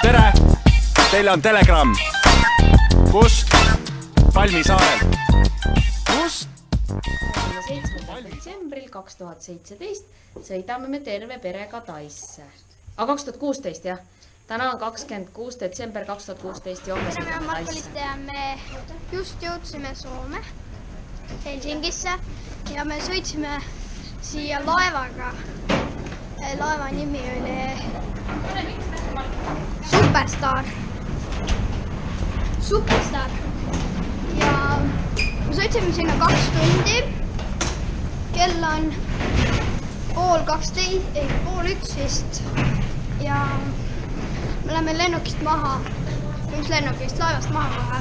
Tere! Teile on Telegram. Kust? Palmisaarel. Kust? 7. detsembril 2017 sõidame me terve perega Taisse. 2016 jah. Täna on 26. detsember 2016 ja homme sõidame Taisse. Me just jõudsime Soome, Helsingisse ja me sõitsime siia laevaga. Laeva nimi oli Superstar. Ja me sõitsime sinna 2 tundi. Kell on 12:30 vist. Ja me läheme lennukist maha. Mis lennukist? Laevast maha kohe.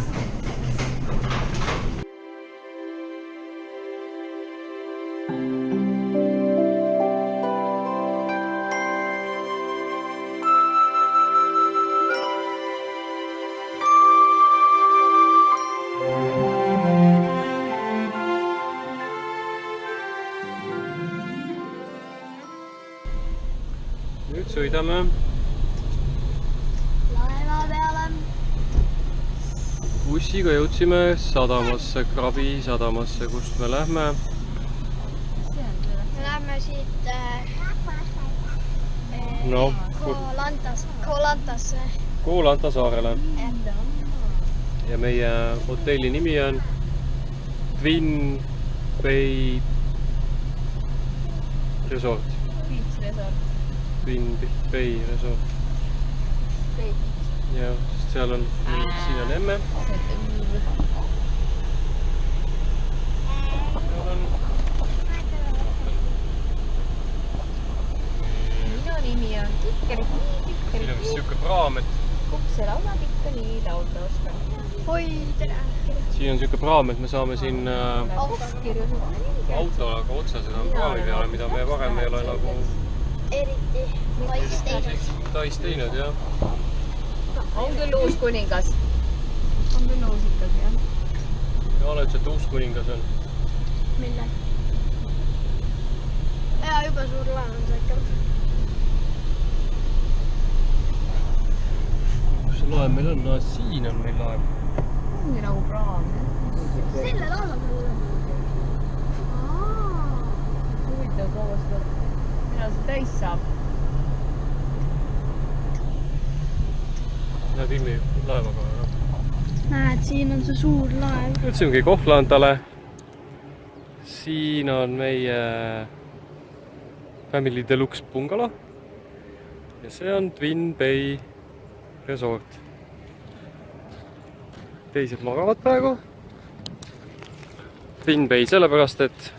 Nüüd sõidame Laeva peale. bussiga jõudsime sadamasse, Krabi sadamasse, kust me lähme. Me läheme siit Koolanta saarele. Ja meie hotelli nimi on Twin Bay Resort. Twin Bay Resort. Ja, sest seal on, siin on emme. Minu nimi on Kikkeri. Siin on vist siuke praam, et Kupse launatikka nii laulda oskan. Oi, tere. siin on siuke praam, et me saame siin Kirjused. autoga otse seda praami peale, mida me varem ei ole nagu Eriti Tais teinud, jah. On küll uus kuningas. On küll uus ikkagi, jah. Jaana ütles, et uus kuningas on. Mille? Ja juba suur laev on see ikka. Kus see laev meil on? No, siin on meil laev. Ongi nagu praam. Selle laeva peal. Huvitav koostöö. Mida see täis saab? Näe filmi laevaga. Näed, siin on see suur laev. Jõudsimegi Kohtla-Antale. Siin on meie Family Deluxe bungalow. Ja see on Twin Bay Resort. Teised magavad praegu. Twin Bay sellepärast, et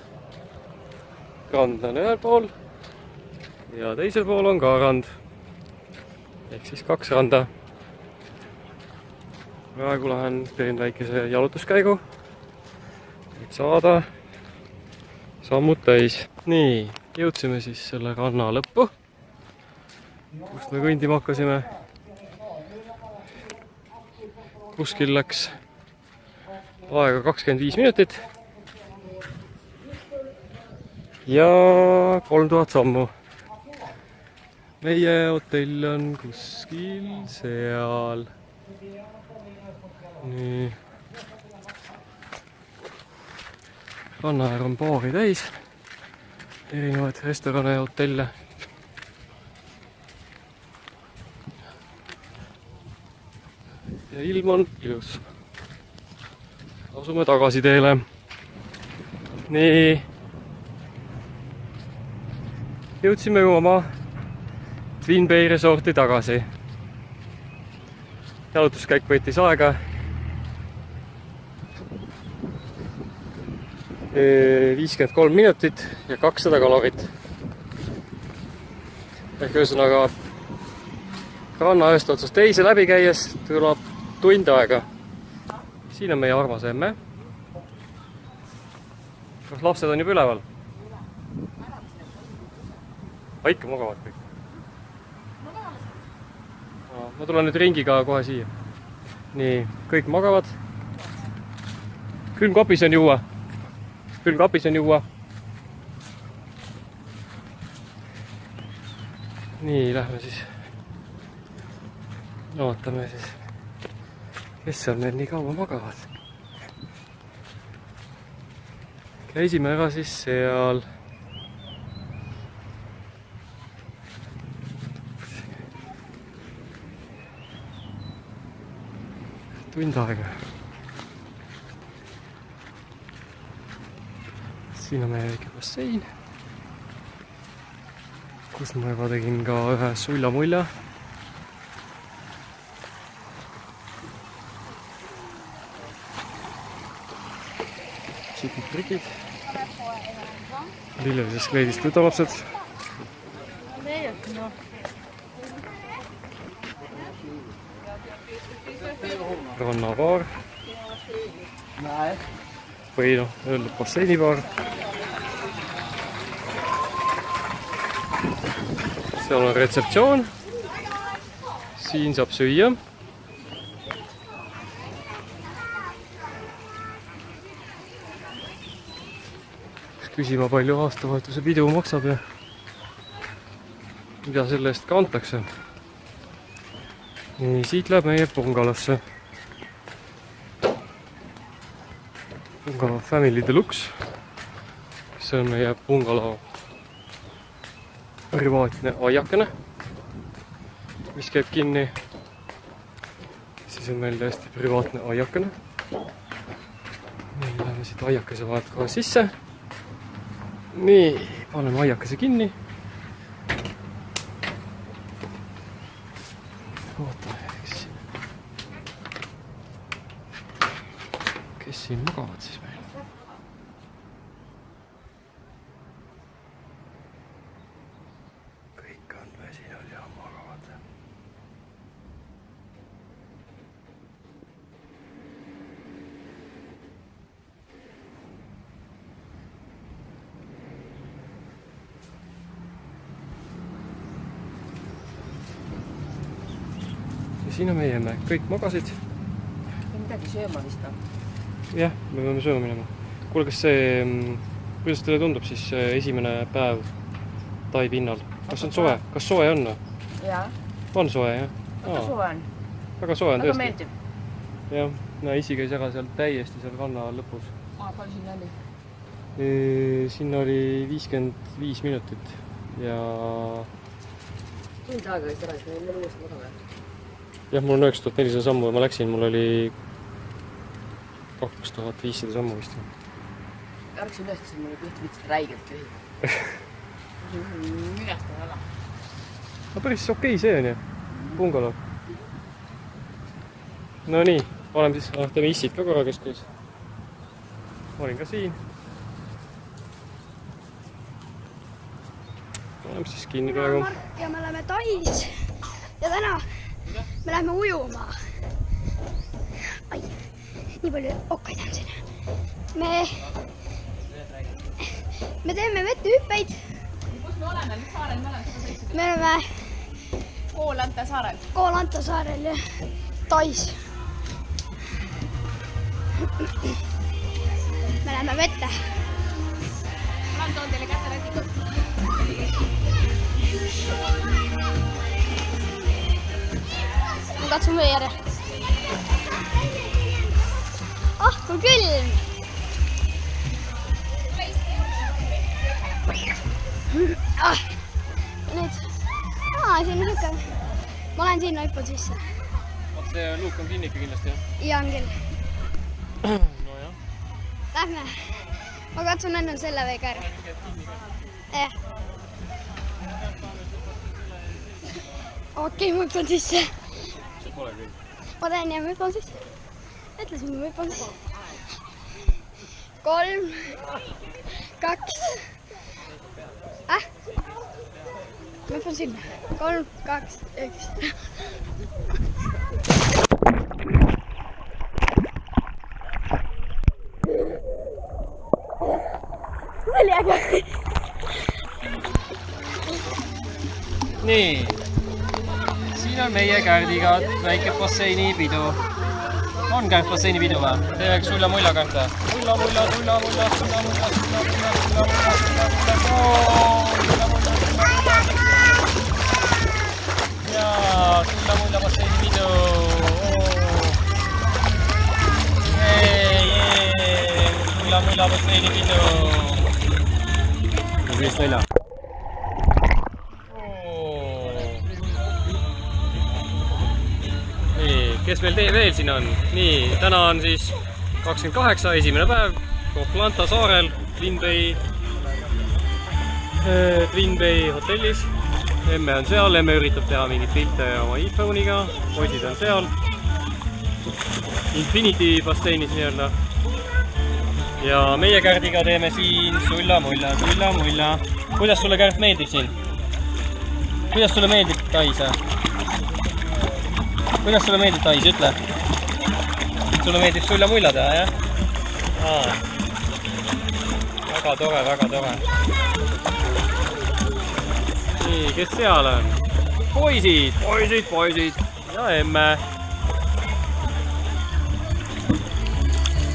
rand on ühel pool ja teisel pool on ka rand. Ehk siis 2 randa. Praegu lähen teen väikese jalutuskäigu, et saada sammud täis. Nii, jõudsime siis selle ranna lõppu, kust me kõndima hakkasime. Kuskil läks aega 25 minutit ja 3000 sammu. Meie hotell on kuskil seal. Nii. Rannaäär on baari täis. Erinevaid restorane ja hotelle. Ja ilm on ilus. Asume tagasi teele. Nii. Jõudsime oma Twin Bay Resorti tagasi. Jalutuskäik võttis aega 53 minutit ja 200 kalorit. Ehk ühesõnaga ranna ühest otsast teise läbi käies tuleb tund aega. Siin on meie armas emme. Kas lapsed on juba üleval? Ikka magavad kõik. Ma tulen nüüd ringiga kohe siia. Nii, kõik magavad. Külmkapis on juua. nii, lähme siis vaatame siis, kes seal meil nii kaua magavad. Käisime ära siis seal. Tund aega. Siin on meie väike bassein, kus ma juba tegin ka ühe sulla-mulja. Tšikid trikid. Viljelisest kleidist tütarlapsed. Rannabaar. Või noh, öeldud basseinibaar. Seal on retseptsioon. Siin saab süüa. Küsima, palju aastavahetuse pidu maksab ja mida selle eest ka antakse. Nii, siit läheb meie bungalosse. Bungalo Family Deluxe. See on meie bungalo privaatne aiakene, mis käib kinni. Siis on meil täiesti privaatne aiakene. Nii, läheme siit aiakese vahelt kohe sisse. Nii, paneme aiakese kinni. Ootame, kes siin magavad siis meil? Kõik on väsinud ja magavad. Siin on meie emme, kõik magasid. Midagi sööma vist on. Jah, me peame sööma minema. Kuule, kas see, kuidas teile tundub siis esimene päev Tai pinnal? Kas on soe? Kas soe on? Jaa. On soe, jah? Väga soe on. Väga soe on Väga tõesti. meeldib. Jah, isi käis ära seal täiesti seal ranna lõpus. Palju siin oli? Siin oli 55 minutit ja... Tund aega võist ära, siis meil uuesti magama. Jah, mul on 9400 sammu ja ma läksin, mul oli 2500 sammu vist. Ärks üles, siis mul oli lihtsalt räigelt tühi. Minastan ala. No päris okei see on ju, bungalo. No nii, paneme siis, teeme issid ka korra, kes käis. Ma olin ka siin. Paneme siis kinni praegu. Ja me oleme Tais ja täna me läheme ujuma. Ai, nii palju okkaid on siin. Me teeme vetehüppeid. Kus me oleme? Mis saarel me oleme? Me oleme Koolanta saarel. Koolanta saarel ja Tais. Me läheme vette. Ma toon teile kätte rätikut. Ma katsun vee järje. Ah, kui külm! Ah, nüüd. Siin on hükke. Ma olen sinna hüppan sisse. See luuk on kinni ikka kindlasti, jah? Ja on küll. No jah. Lähme. Ma katsun enne selle veega ära. Jah. Okei, ma hüppan sisse. See pole kõik. Ma teen ja ma hüppan sisse. Ütlesin, ma hüppan sisse. 3, 2. Ma hüppan sinna. 3, 2, 1. Oli äge. Nii. Siin on meie Kärdiga väike basseinipidu. On Kärt basseinipidu või? Tee üks sulla-mulla Kärt või? Mulla. Vist välja. Nii, kes meil veel siin on? Nii, täna on siis 28, esimene päev Koh-Lanta saarel Twin Bay hotellis. Emme on seal, Emme üritab teha mingit pilte oma iPhone'iga, poisid on seal Infinity basseinis nii-öelda. Ja meie Kärdiga teeme siin sulla-mulla. Kuidas sulle, Kärt, meeldib siin? Kuidas sulle meeldib Tais? Kuidas sulle meeldib Tais, ütle? Sulle meeldib sulla-mulla teha, jah? Väga tore, väga tore. Nii, kes seal on? Poisid ja Emme.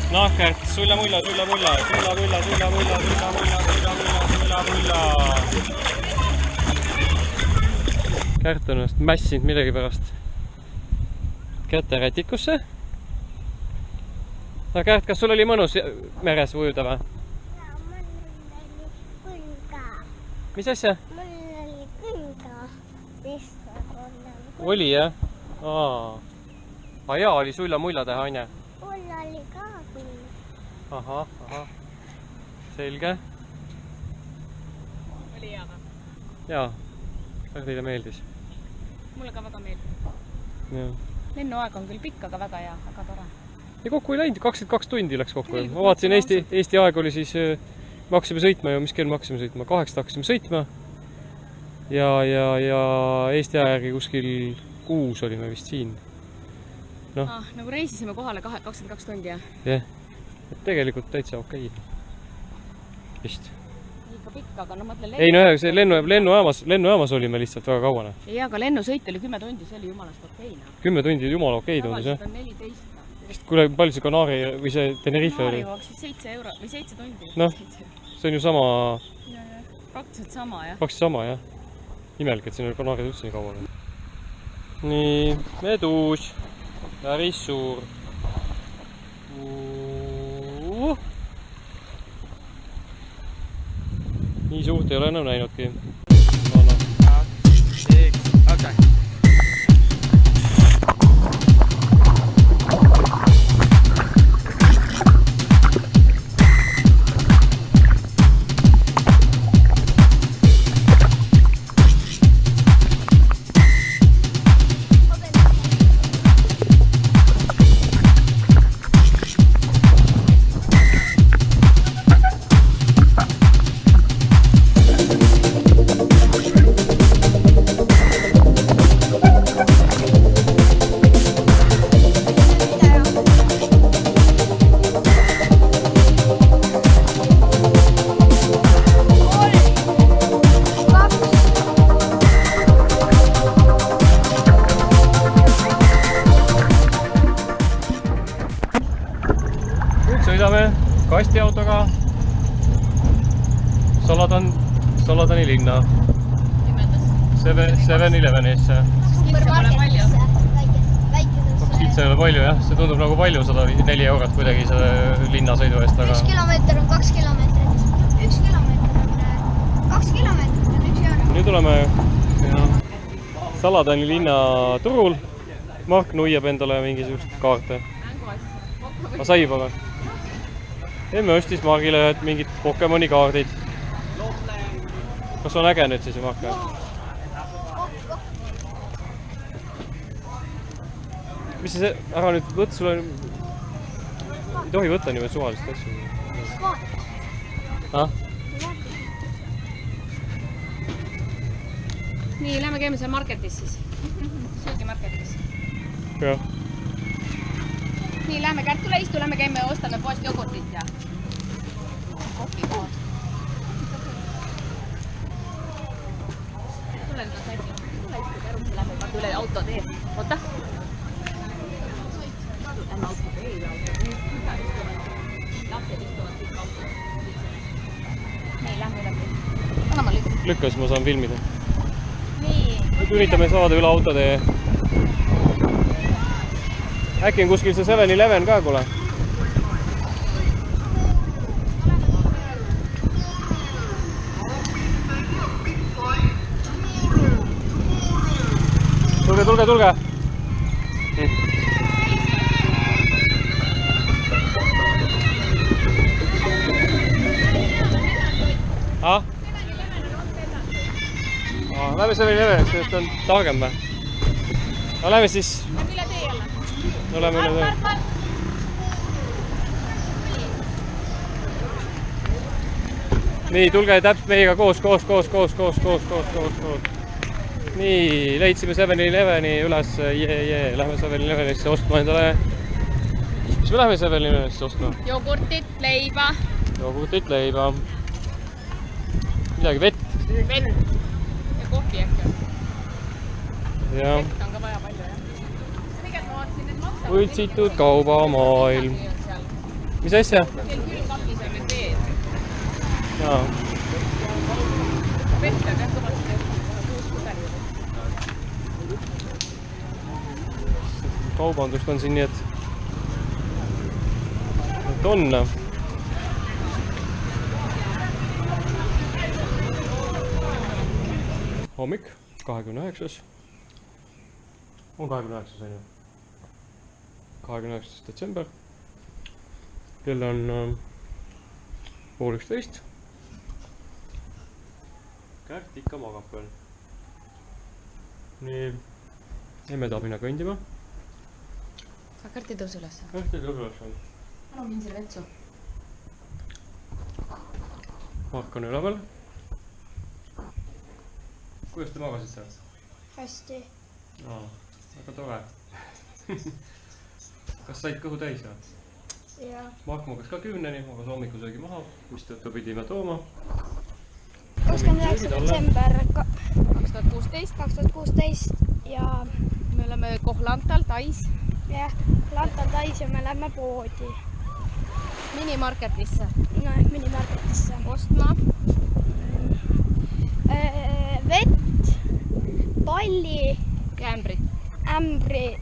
Noh, Kärt, sulla-mulla. Kärt on ennast mässinud millegi pärast käte rätikusse. No Kärt, kas sul oli mõnus meres ujuda või? Mis asja? Mul oli külga vist. Oli, jah? Jaa, oli sulla-mulla teha, on jah? Mul oli ka küll. Ahah. Selge. Oli hea või? Jaa, väga teile meeldis. Mulle ka väga meeldib. Lennuaeg on küll pikk, aga väga hea, väga tore. Ja kokku ei läinud, 22 tundi läks kokku. Ma vaatasin, Eesti aeg oli siis, me hakkasime sõitma ja mis kell me hakkasime sõitma? 8 hakkasime sõitma. Ja Eesti aeg järgi kuskil 6 olime vist siin. Nagu reisisime kohale 22 tundi, jah? Jah, tegelikult täitsa okei. Vist. Ikka pikk, aga mõtlen ei, see lennujaamas olime lihtsalt väga kauane. Ei, aga lennusõit oli 10 tundi, see oli jumalast okeina. 10 tundi jumala okei tundus, jah? Tavaliselt on 14. Kuule, palju see Kanaari või see Tenerife oli? Kanaari maksid 7 euro või 7 tundi. Noh, see on ju sama... Praktiliselt sama, jah? Praktiliselt sama, jah. Imelik, et siin oli Kanaarid üldse nii kaua. Nii, meduus. Päris suur. Nii suurt ei ole enam näinudki. Sõidame kastiautoga Saladani linna 7-Elevenisse. Kitse ei ole palju, jah, see tundub nagu palju, 104 eurot kuidagi selle linnasõidu eest, aga 1 kilomeeter on 2 kilomeetrit. 1 kilomeeter on 2 kilomeetrit on 1 euro. nüüd oleme Saladani linna turul. Mark nuiab endale mingisugust kaarte. Ma sai juba või? Emme ostis Margile mingid Pokemoni kaardid. Kas on äge nüüd siis, Mark? Mis see, ära nüüd võtta, sulle ei tohi võtta niimoodi suvalist asju. Nii, lähme käime seal marketis siis. Söögimarketis. Jah. Nii, lähme Kärt, tule istu, lähme käime ja ostame poest jogurtit ja kohvikood. Tule nüüd säti. Tule istu kärusse, lähme vaata üle autotee. Oota. Lähme autotee. Lapsed istuvad kõik autos. Nii, lähme üle. Anna ma lükka. Lükka, siis ma saan filmida. Nii. Nüüd üritame saada üle autotee. Äkki on kuskil see 7-Eleven ka, kuule? tulge. Lähme 7-Eleven, sest on targem või? No lähme siis. Lähme üle tee jälle. No lähme üle tee. Nii, tulge täpselt meiega koos. Nii, leidsime 7-Eleveni üles. Lähme 7-Elevenisse ostma endale. Mis me lähme 7-Elevenisse ostma? Jogurtit, leiba. Midagi vett. Vett. Ja kohvi äkki. Ja. Vett on ka vaja palju, jah. Tegelikult ma vaatasin, et maksavad. Võltsitud kaubamaailm. Mis asja? Teil küll kapis on nüüd veed. Jaa. Vett on jah kõvasti. 6 pudeli juba. Kaubandust on siin nii, et on. Hommik, 29. On 29. on ju. 29. detsember. Kell on 10:30. Kärt ikka magab veel. Nii, emme tahab minna kõndima. Aga Kärt ei tõuse üles. Kärt ei tõuse üles. Anna mind selle vetsu. Mark on üleval. Kuidas te magasid seal? Hästi. Väga tore. Kas said kõhu täis või? Ja. Mark magas ka 10-ni, magas hommikusöögi maha, mis tõttu pidime tooma. 29. detsember 2016 ja me oleme Kohlantal, Tais. jah, Lantal Tais ja me lähme poodi. Minimarketisse. No, minimarketisse. Ostma. Vett, palli, Kämbrit. ämbrid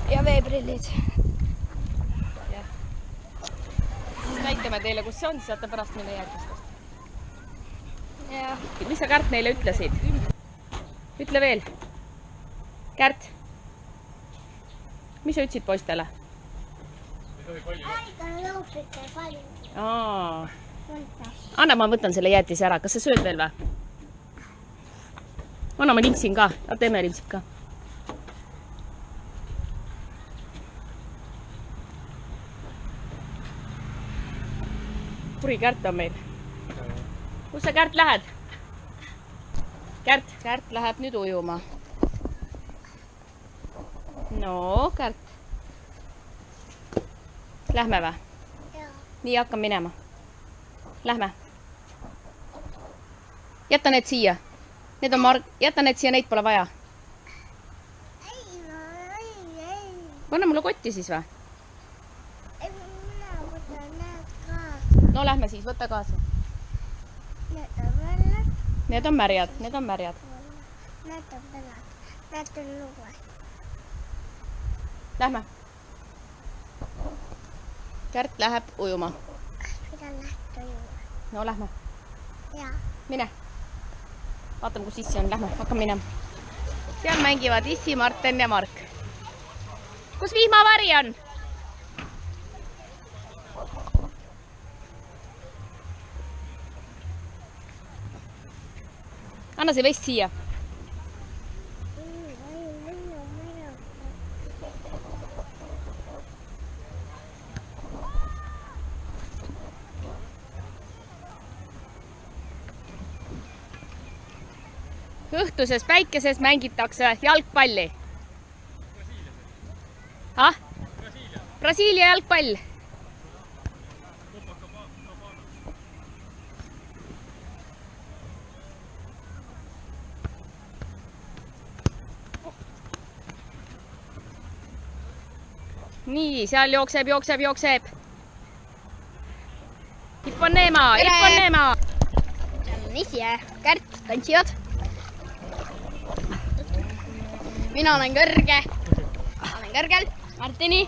ja veeprillid. Siis näitame teile, kus see on, siis saate pärast minna järgistest. Ja. Mis sa, Kärt, neile ütlesid? Ütle veel. Kärt. Mis sa ütlesid poistele? Anna, ma võtan selle jäätise ära. Kas sa sööd veel või? Anna, ma limpsin ka. Teeme limpsid ka. Kuri Kärt on meil. Kus sa, Kärt, lähed? Kärt läheb nüüd ujuma. No, Kärt. Lähme või? Nii, hakkame minema. Lähme. Jätta need siia. Jätta need siia, neid pole vaja. Panna mulle kotti siis või? No lähme siis, võta kaasa. Need on märjad. Need on luua. Lähme. Kärt läheb ujuma. No lähme. Mine. Vaatame, kus Issi on. Lähme, hakkame minema. Seal mängivad Issi, Marten ja Mark. Kus vihmavari on? Anna see vest siia. Õhtuses päikeses mängitakse jalgpalli. Brasiilia jalgpall. Nii, seal jookseb. Iponema. Issi ja Kärt tantsivad. Mina olen kõrge. Olen kõrgel. Martini.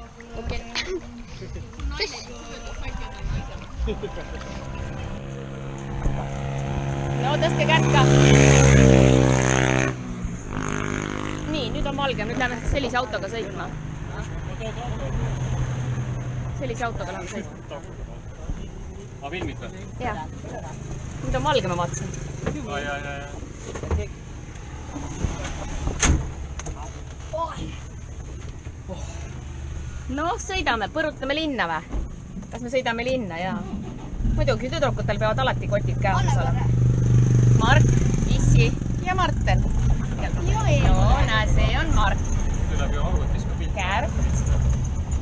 No tõstke Kärt ka. Nii, nüüd on valge, nüüd lähme sellise autoga sõitma. Sellise autoga lähme sõitma. A filmid või? Jah. Nüüd on valge, ma vaatasin. Noh, sõidame, põrutame linna või? Kas me sõidame linna, jaa. Muidugi tüdrukutel peavad alati kotid käes olema. Mart, Issi ja Marten. No, näe, see on Mart. Tuleb ju arvutis ka pilt. Kärt,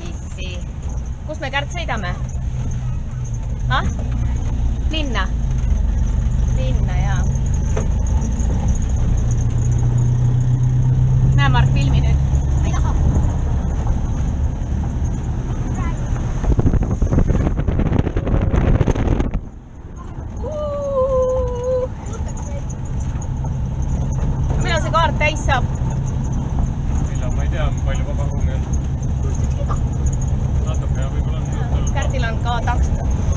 Issi. Kus me Kärt sõidame? Ah? Linna? Linna, jaa. Näe, Mart, filmi nüüd. Ma ei taha. Millal see kaart täis saab? Millal, ma ei tea, palju vaba ruumi on. Natuke ja võib-olla on juhtul. Kärtil on ka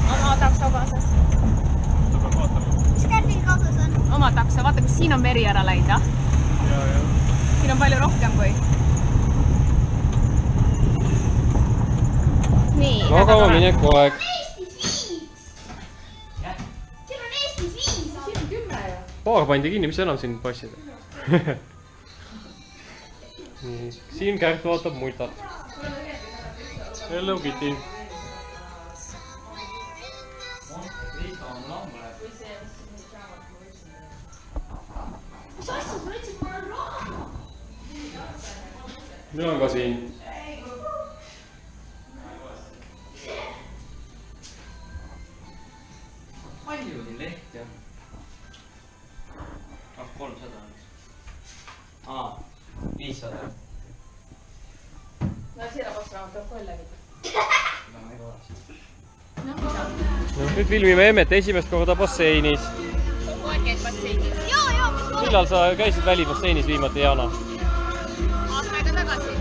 oma takso kaasas. Ta peab vaatama. Mis Kärdil kaasas on? Oma takso, vaata, kus siin on meri ära läinud, ah? Ja. Siin on palju rohkem kui. Nii. Magama mineku aeg. Siin on Eestis 5. Siin on 10 ju. Paar pandi kinni, mis enam siin passid? Nii, siin Kärt vaatab multat. Hello Kitty. Mis asja, sa võtsid mulle raha? Mina on ka siin. Palju siin lehti on? 300 on. 500. No siia vastraamat on kollegi. No, nüüd filmime Emmet esimest korda basseinis. Kogu aeg käid basseinis. Jaa, Millal sa käisid välibasseinis viimati, Jana? Aasta aega tagasi.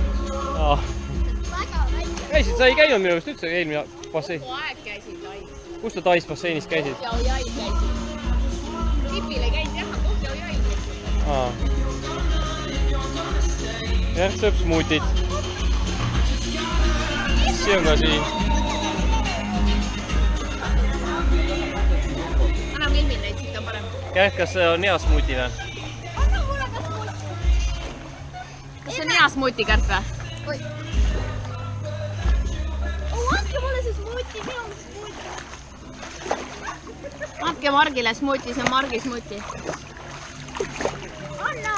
väga väike. Käisid, sa ei käinud minu arust üldse eelmine bassein. Kogu aeg käisid Tais. Kus sa Tais basseinis käisid? Jai käisid. Tipile käid jah, kogu Jai käisid. Jah, sööb smuutit. See on ka siin. Anna filmin neid, siit on parem. Kärt, kas see on hea smuuti või? Anna mulle ka smuuti. Kas see on hea smuuti, Kärt või? Oi. Andke mulle see smuuti, minu on smuuti. Andke Margile smuuti, see on Margi smuuti. Anna.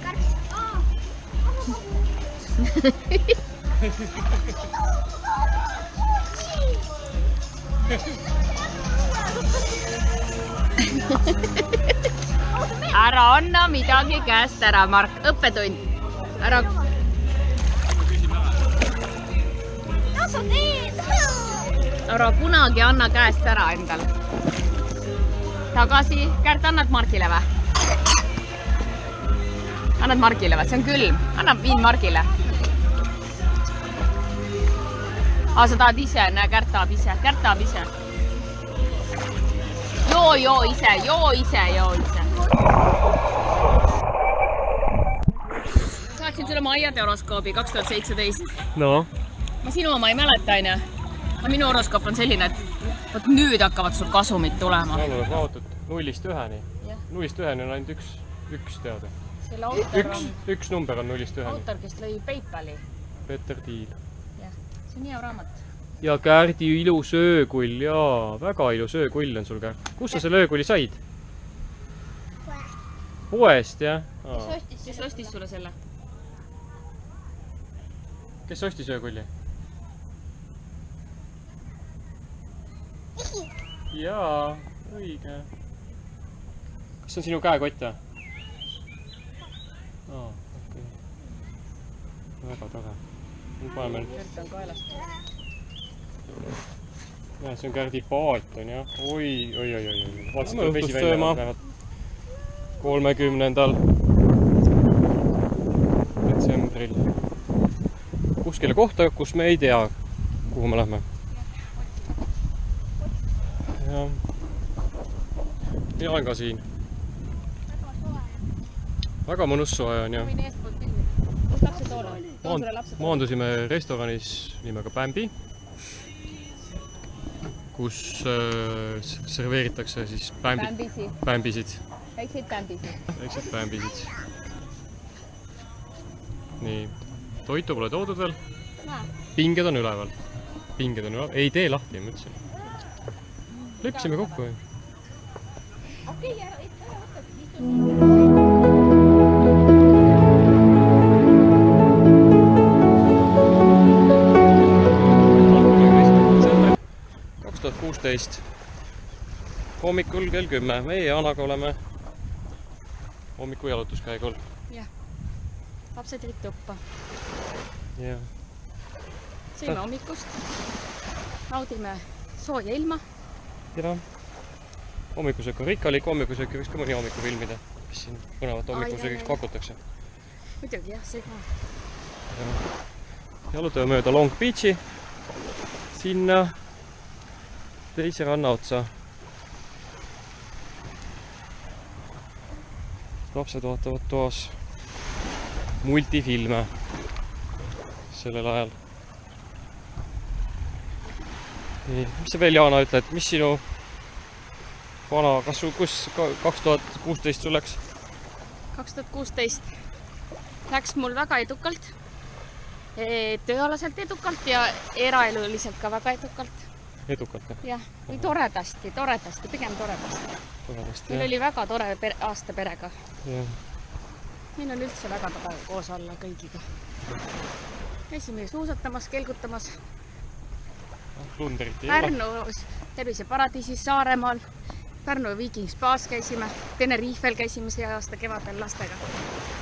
Kärt. Ära anna midagi käest ära, Mark. Õppetund. Ära. Mis sa teed? Ära kunagi anna käest ära endale. Tagasi. Kärt, annad Margile või? Annad Margile või? See on külm. Anna viin Margile. Sa tahad ise? Näe, Kärt tahab ise. Kärt tahab ise. Joo ise. Saatsin sulle oma aiade horoskoobi 2017. No. Ma sinu oma ei mäleta, aine. Aga minu horoskoop on selline, et võt nüüd hakkavad sul kasumid tulema. Mul on raamatud 0-1-ni. Jah. 0-1 on ainult üks teada. Selle autor on Üks number on 0-1. autor, kes lõi PayPali. Peeter Tiil. Jah, see on hea raamat. Ja Kärdi ilus öökull, jaa, väga ilus öökull on sul, Kärt. Kus sa selle öökulli said? Poest, jah? Kes ostis sulle selle? Kes ostis öökulli? Jaa, õige. Kas see on sinu käekott, või? Okei. Väga tore. Nüüd paneme nüüd. Kärt on kaelast. Ja, see on Kärdi paat, on jah. Oi. Vaatasin, tuleb vesi välja. 30. detsembril. Kuskile kohta, kus me ei tea, kuhu me lähme. Ja olen ka siin. väga mõnus soe on ja võin eestpoolt pilli. Kus lapsed toole? Toon sulle lapsed. maandusime restoranis nimega Bambi, kus serveeritakse siis bambisid. Väikseid bambisid. Nii, toitu pole toodud veel. Pinged on üleval. Ei tee lahti, ma ütlesin. Leppisime kokku. Okei, ära võtta. hommikul kell 10. Meie Jaanaga oleme hommiku jalutuskäigul. Jah. Lapsed jäid tuppa. Jah. Sõime hommikust. Naudime sooja ilma. Ja. Hommikusöök on rikkalik. Hommikusööki võiks ka mõni hommiku filmida, mis siin põnevat hommikusöögiks pakutakse. Muidugi jah, see ka. Jalutame mööda Long Beachi sinna teise ranna otsa. Lapsed vaatavad toas multifilme sellel ajal. Nii, mis sa veel, Jaana, ütled? Mis sinu vana, kus 2016 sul läks? 2016 läks mul väga edukalt. Tööalaselt edukalt ja eraeluliselt ka väga edukalt. Edukalt, jah? Või toredasti, pigem toredasti. Meil oli väga tore aasta perega. Meil on üldse väga tore koos olla kõigiga. Käisime suusatamas, kelgutamas. Pärnus, Terviseparadiisis, Saaremaal, Pärnu Viking Spaas käisime, Tenerifel käisime see aasta kevadel lastega.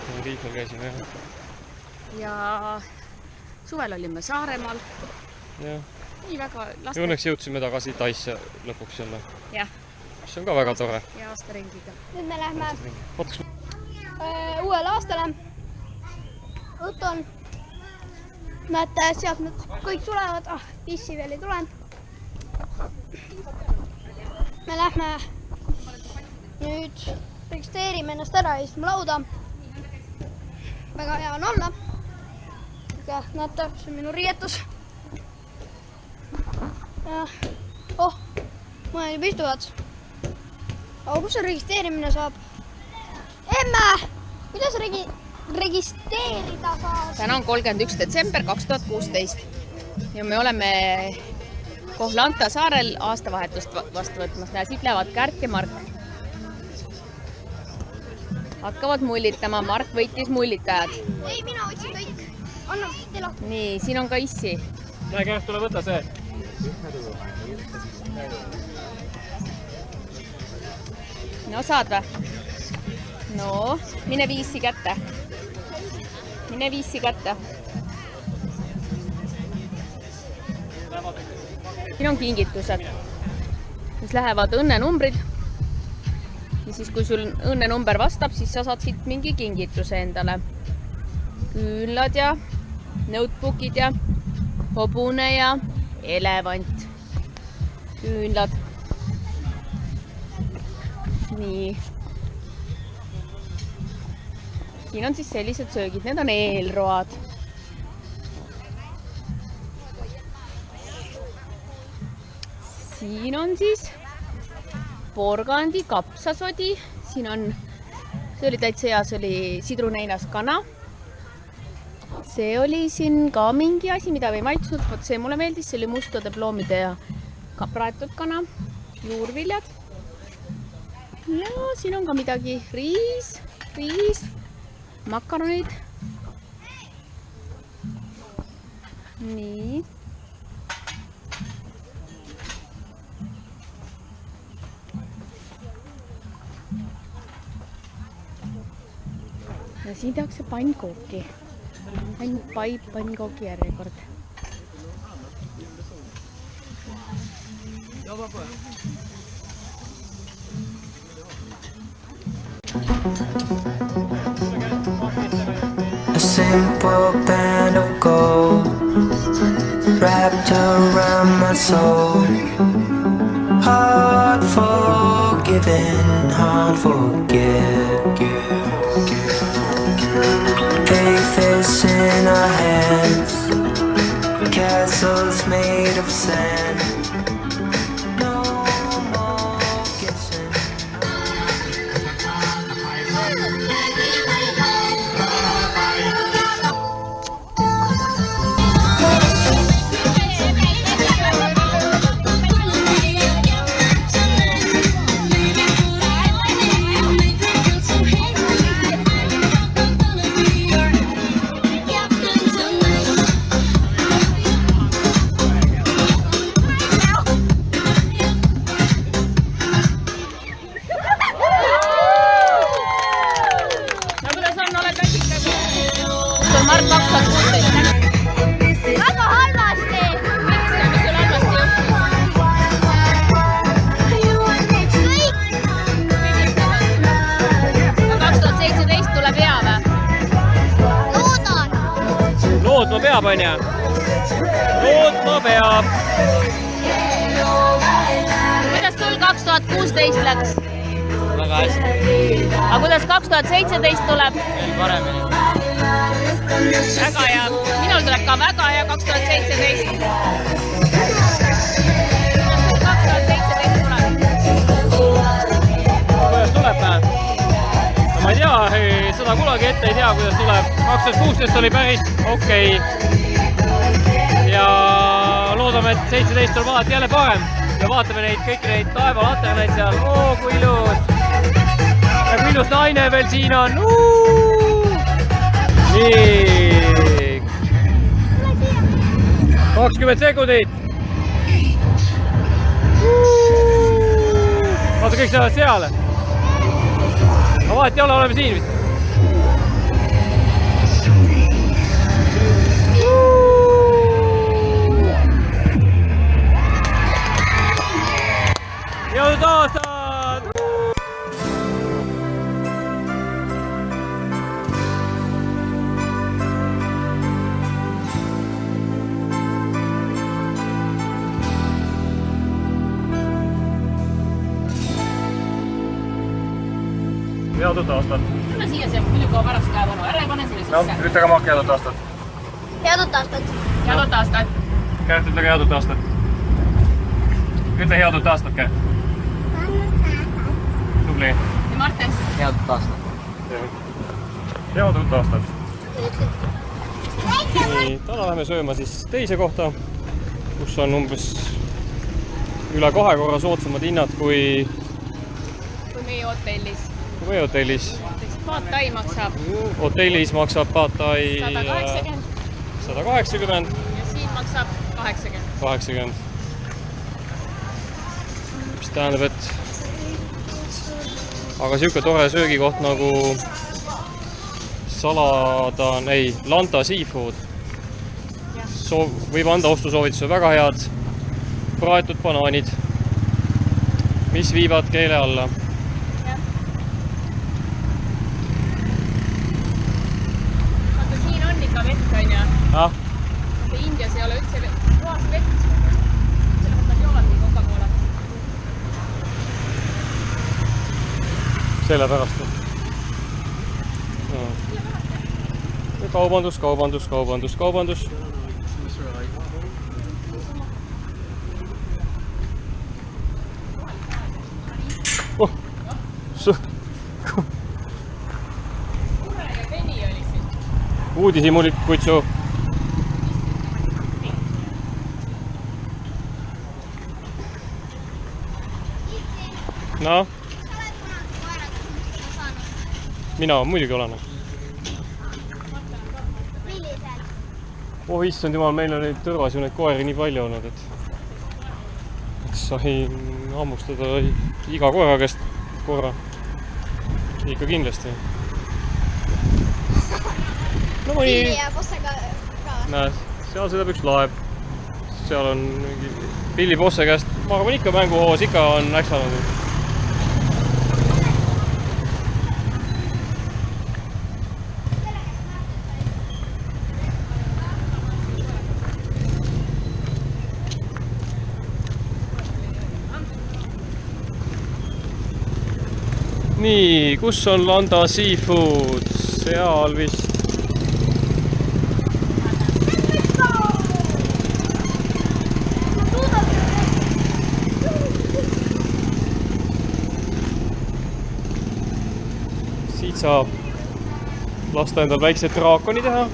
Tenerifel käisime, jah. Ja suvel olime Saaremaal. Jah. Nii väga laste... Õnneks jõudsime tagasi Taisse lõpuks jälle. Jah. See on ka väga tore. Ja aastaringiga. Nüüd me lähme uuele aastale. Õton. Näete, sealt nüüd kõik tulevad. Pissi veel ei tulenud. Me lähme nüüd registreerime ennast ära ja istme lauda. Väga hea on olla. Näete, see on minu riietus. Mõned juba istuvad. Aga kus see registreerimine saab? Emme! Kuidas registreerida saab? Täna on 31. detsember 2016 ja me oleme Kohlanta saarel aastavahetust vastu võtmas. Siit lähevad Kärt ja Mark. Hakkavad mullitama. Mark võitis mullitajad. Ei, mina võtsin kõik. Anna teil lahti. Nii, siin on ka issi. Näe käest, tule võta see. No saad või? No, mine viisi kätte. Siin on kingitused, mis lähevad õnnenumbrid. Ja siis, kui sul õnnenumber vastab, siis sa saad siit mingi kingituse endale. Küünlad ja notebookid ja hobune ja elevant. Küünlad. Nii. Siin on siis sellised söögid, need on eelroad. Siin on siis porgandi kapsasodi. Siin on, see oli täitsa hea, see oli sidruneinas kana. See oli siin ka mingi asi, mida ei maitsnud. Võt see mulle meeldis, see oli mustade ploomide ja praetud kana, juurviljad. Ja siin on ka midagi, riis, makaronid. Nii. Ja siin tehakse pannkooki. Pannkooki järjekord. A simple band of gold wrapped around my soul. Hard forgiven, hard forget. universe in our hands, castles made of sand. No more guessing. Mart 2016. väga halvasti. Miks? Mis sul halvasti juhtus? 2017 tuleb hea või? Loodan. lootma peab, onju. lootma peab. Kuidas sul 2016 läks? väga hästi, Aga kuidas 2017 tuleb? veel paremini. Väga hea. Minul tuleb ka väga hea 2017. Kuidas sul 2017 tuleb? kuidas tuleb? No ma ei tea, seda kunagi ette ei tea, kuidas tuleb. 2016 oli päris okei. Ja loodame, et 17 tuleb alati jälle parem. Ja vaatame neid, kõiki neid taevalaterneid seal. Oo, kui ilus. Ja kui ilus naine veel siin on. Nii. 20 sekundit. Vaata, kõik lähevad seale. Aga vahet ei ole, oleme siin vist. Jõudnud aastad! Head aastat. Tule siia, see muidu kaob ära käevanu. Ära ei pane selle sisse. Ütlege maak head aastat. Head uut aastat. Head uut aastat. Kärt, ütlege head uut aastat. Ütle head uut aastat, Kärt. Tubli. Ja Martin. head uut aastat. Head uut aastat. Nii, täna läheme sööma siis teise kohta, kus on umbes üle 2 korra soodsamad hinnad kui meie hotellis. meie hotellis. Pad Thai maksab Hotellis maksab Pad Thai 180 180, ja siin maksab 80. 80. Mis tähendab, et aga siuke tore söögikoht nagu Saladan, ei, Lanta Seafood. Võib anda ostusoovituse, väga head praetud banaanid, mis viivad keele alla. Vaata, siin on ikka vett, on ju. Ah, Indias ei ole üldse puhast vett. Sellepärast nad joovadki Coca-Cola. sellepärast. Kaubandus, kaubandus, kaubandus, kaubandus. Oh, Kure ja Penny oli siin. uudishimulik kutsu. No, mina muidugi olen. Oh issand jumal, meil on neid tõrvas ju neid koeri nii palju olnud, et sain hammustada iga koera käest korra. Ikka kindlasti. No mõni... Pilli ja Bossega ka. Näed, seal sõidab üks laev. Seal on Pilli Bosse käest, ma arvan ikka mänguhoos ikka on äksanud. Nii, kus on Lanta Seafood? Seal vist. siit saab lasta endal väiksed draakoni teha.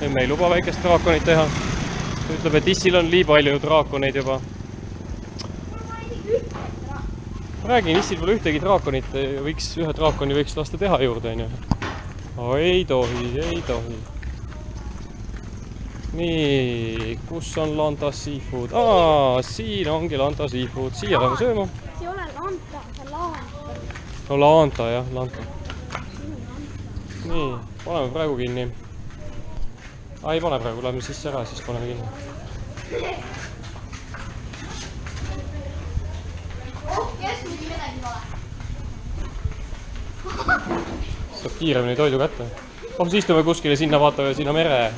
Me ei luba väikest draakonit teha. Ütleb, et issil on nii palju draakoneid juba. Räägin, issil pole ühtegi draakonit. Ühe draakoni võiks lasta teha juurde. Ei tohi, ei tohi. Nii, kus on Lanta Seafood? Siin ongi Lanta Seafood. Siia läheme sööma. See ei ole Lanta, see on Laanta. No Lanta jah, Lanta. Nii, paneme praegu kinni. Ei pane praegu, läheme sisse ära, siis paneme kinni. Kes muidu midagi ei ole? Saab kiiremini toidu kätte. Siis istume kuskile sinna, vaatame sinna mere.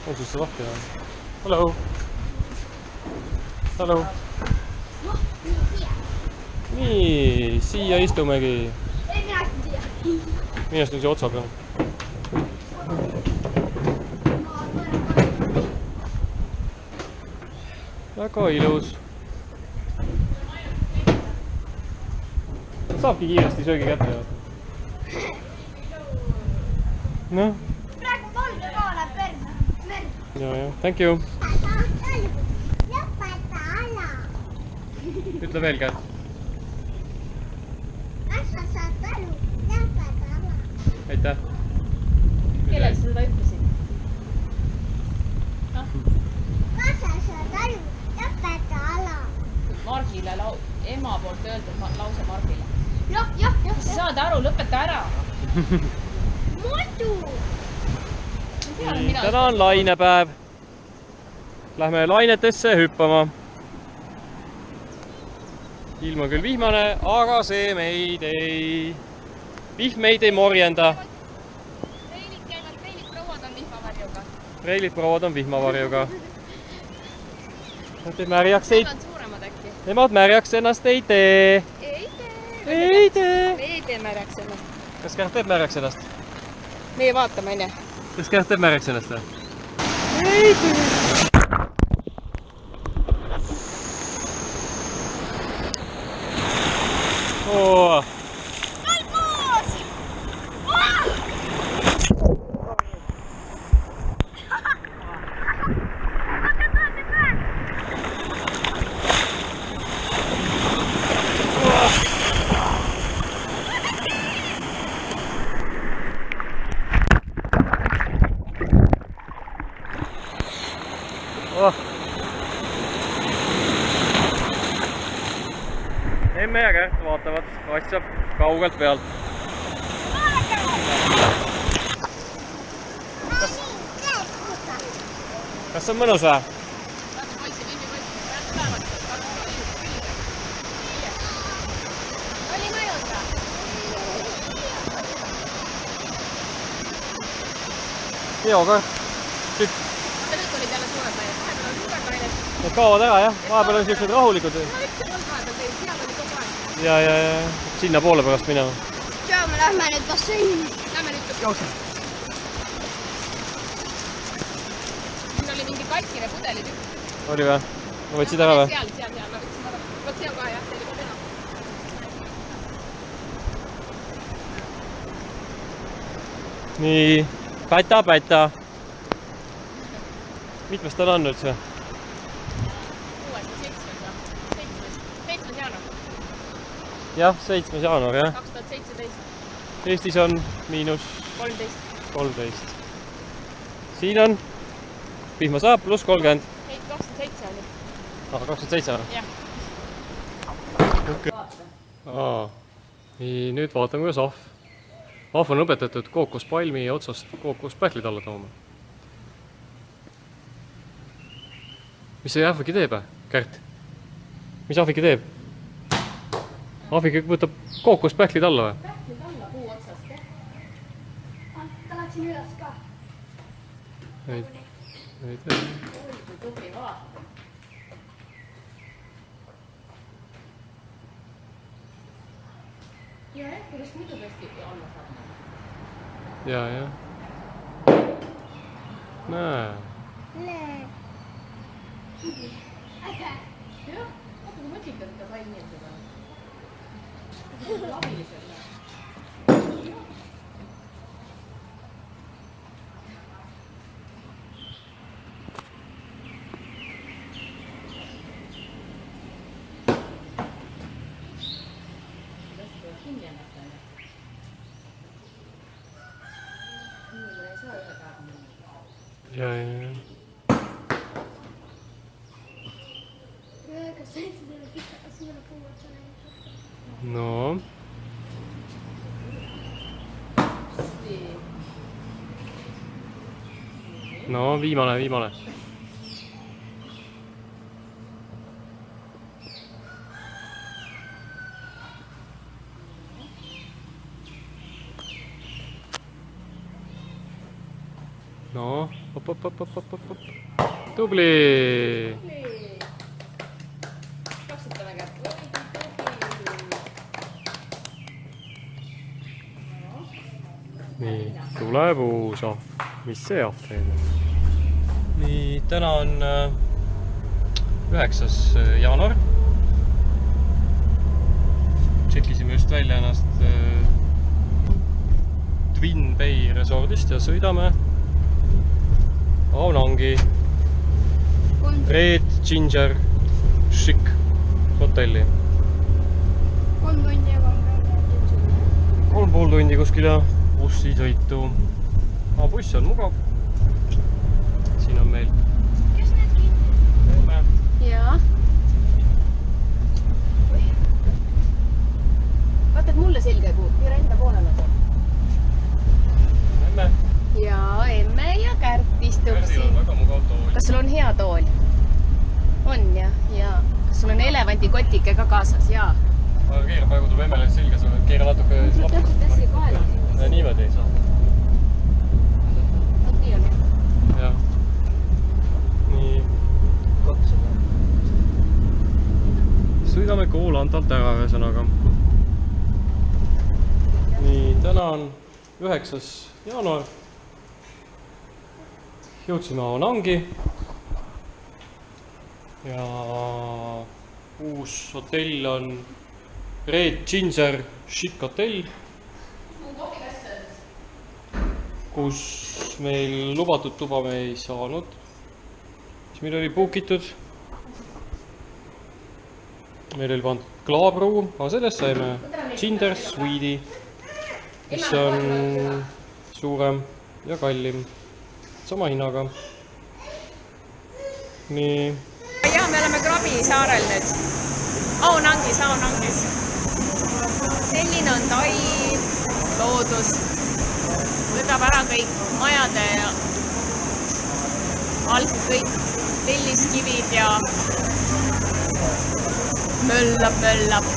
On sul see lahti või? Hello! Hello! Nii, siia istumegi. Ei, mina istun siia. Mina istun siia otsa peal. Väga ilus. Saabki kiiresti söögi kätte. Noh. Praegu valge ka läheb perse. Ja, thank you. Ütle veel käed. Aitäh. Kellele sa seda ütlesid? Margile, ema poolt öeldud lause Margile. Jah. Kas sa saad aru, lõpeta ära. Muidu. Täna on lainepäev. Lähme lainetesse hüppama. Ilm on küll vihmane, aga see vihm meid ei morjenda. Reilid prouad on vihmavarjuga. Nemad märjaks ennast ei tee. Ei tee. Me ei tee märjaks ennast. Kas Kärt teeb märjaks ennast? Meie vaatame, enne. Kas Kärt teeb märjaks ennast? Ei tee. Oo. Emme ja Kärt vaatavad asja kaugelt pealt. Kas on mõnus või? Oli mõjus või? Joo, ka. Nüüd olid jälle suured nained. Vahepeal on suured nained. Need kaovad ära jah, vahepeal on siuksed rahulikud. No üks on vahepeal teil, seal oli kogu aeg. Ja, sinna poole pärast minema. Tšau, me lähme nüüd basseini. Lähme nüüd tõppu. Siin oli mingi katkine pudelitükk. Oli või? Ma võtsid ära või? Seal, ma võtsin ära. Võt seal ka jah, teil juba enam. Nii, päta. Mitmes tal on üldse? 7. jaanuar. Jah, 7. jaanuar jah. 2017. Eestis on miinus 13. Siin on vihma saab pluss 30. Ei, 27 oli. 27 või? Jah. Nii, nüüd vaatame, kuidas ahv on õpetatud kookospalmi otsast kookospähklid alla tooma. Mis see ahvigi teeb, Kärt? Mis ahvigi teeb? Ahvigi võtab kookospähklid alla või? Pähklid alla puu otsast, jah? Ta läks siin üles ka. Ei tea. Kui tubli vaata. Ja, kuidas muidu tõesti alla saab? Ja. näe. Ja. No. No, viimane. No, op. Tubli! Plaksutame kätt. Nii, tuleb uus ahv. Mis see ahv teeb? Nii, täna on 9. jaanuar. Tšekkisime just välja ennast Twin Bay Resortist ja sõidame Aonangi Red Ginger Chic hotelli. 3 tundi ja 3,5 tundi kuskil ja bussisõitu. Buss on mugav. Siin on meil. Kes need kinni? Jaa. Vaata, et mulle selga ei puud. Piira enda poolele see. Emme. Jaa, Emme ja Kärt istub Kärdil on siin. väga mugav tool. Kas sul on hea tool? On jah, jaa. Kas sul on elevandikotike ka kaasas? Jaa. Aga keera praegu tuleb Emmele selga, sa keera natuke Täpselt hästi kaela. Ja niimoodi ei saa. Nii on jah. Jah. Nii. Sõidame Koolantalt ära ühesõnaga. Nii, täna on 9. jaanuar. Jõudsime Aonangi. Ja uus hotell on Red Ginger Chic hotell, kus meil lubatud tuba me ei saanud, mis meil oli bookitud. Meil oli pandud klaabruum, aga sellest saime Ginger Suite'i, mis on suurem ja kallim, sama hinnaga. Nii. Jaa, me oleme Krabi saarel nüüd. Aonangis. Selline on Tai loodus. Võtab ära kõik majade alt kõik telliskivid ja möllab.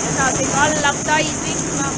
Edasi kallab Taid vihma.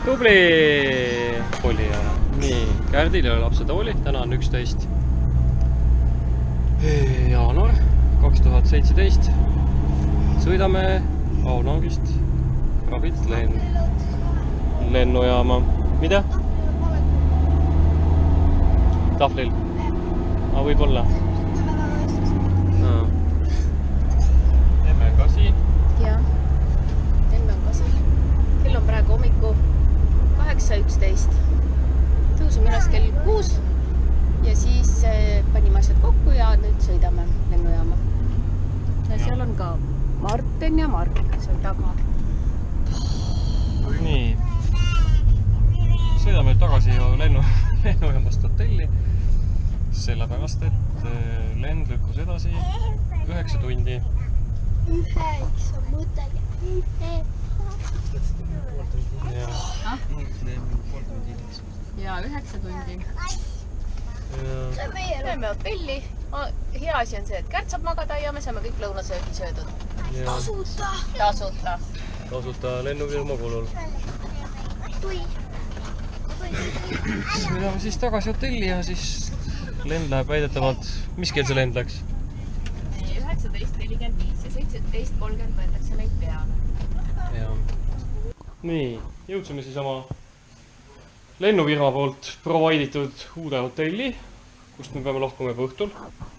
Tubli! Oli ja. Nii, Kärdil ja lapsetooli. Täna on 11. jaanuar 2017. Sõidame Aonangist Krabilt lennujaama. Mida? Tahvlil. Aga võib-olla. Emme on ka siin. Jaa, Emme on ka siin. Kell on praegu hommiku 8:11. Tõusime üles kell 6 ja siis panime asjad kokku ja nüüd sõidame lennujaama. Ja seal on ka Marten ja Mark seal taga. Nii. sõidame nüüd tagasi lennujaamast hotelli, sellepärast, et lend lükkus edasi 9 tundi. 9 mõttel ja 9 tundi. see on meie Lähme hotelli. Hea asi on see, et Kärt saab magada ja me saame kõik lõunasöögi söödud. Tasuta. Tasuta lennufirma kulul. Sõidame siis tagasi hotelli ja siis lend läheb väidetavalt, mis kell see lend läks? 19:45 ja 17:30 võetakse meid peale. Nii, jõudsime siis oma lennufirma poolt provaiditud uude hotelli, kust me peame lahkuma juba õhtul.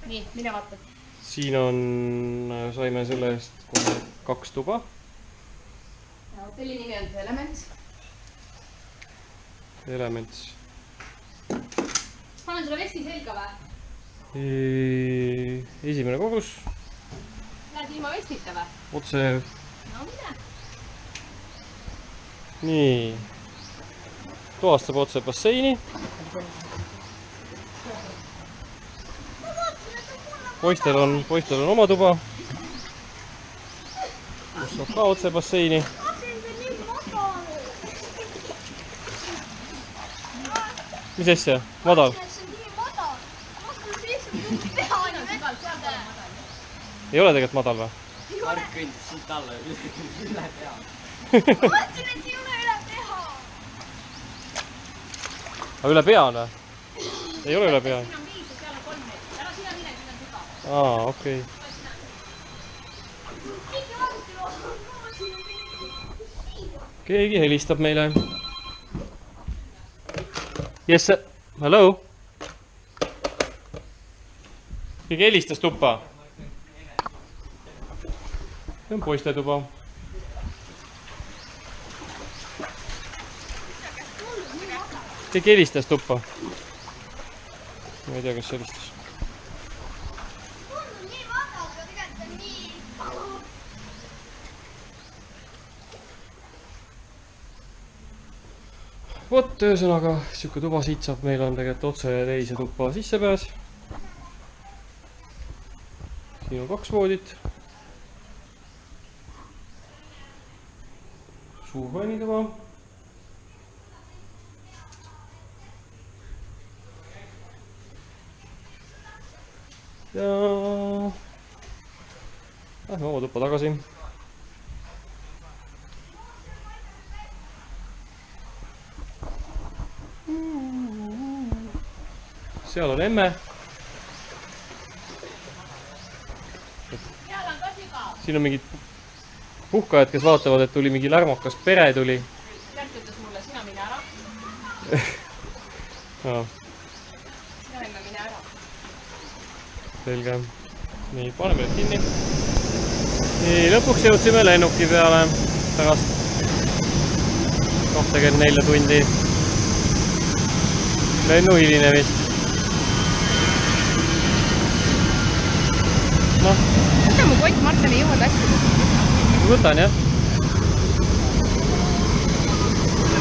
Nii, mine vaata. Siin on, saime selle eest kohe 2 tuba. Hotelli nimi on Elements. Elements. Panen sulle vesti selga või? Esimene korrus. Lähed ilma vestita või? Otse. No mine. Nii. Toast saab otse basseini. Poistel on oma tuba. Kus saab ka otse basseini. Mis asja? Madal? Ei ole tegelikult madal või? Mark kõndis siit alla üle pea. mõtlesin, et ei ole üle teha. Aga üle pea on või? Ei ole üle pea? Siin on 5 ja seal on 3 meetrit. Ära sina mine, siin on sügav. Aa, okei. Keegi helistab meile. Yes, hello? Keegi helistas tuppa. See on poiste tuba. Keegi helistas tuppa. Ma ei tea, kas helistas. Nii madal, aga tegelikult on nii. Vot, ühesõnaga, siuke tuba siit saab, meil on tegelikult otse teise tuppa sissepääs. Siin on 2 voodit. Suur vannituba. Ja lähme oma tuppa tagasi. Seal on emme. Siin on mingid puhkajad, kes vaatavad, et tuli mingi lärmakas pere tuli. Kärt ütles mulle, sina mine ära. Sina emme mine ära. Selge. Nii, paneme nüüd kinni. Nii, lõpuks jõudsime lennuki peale pärast 24 tundi lennu hilinemist. Noh, Võta mu kott, Martin ei jõua tassida. võtan jah.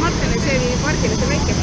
Martin, see oli pargile see väike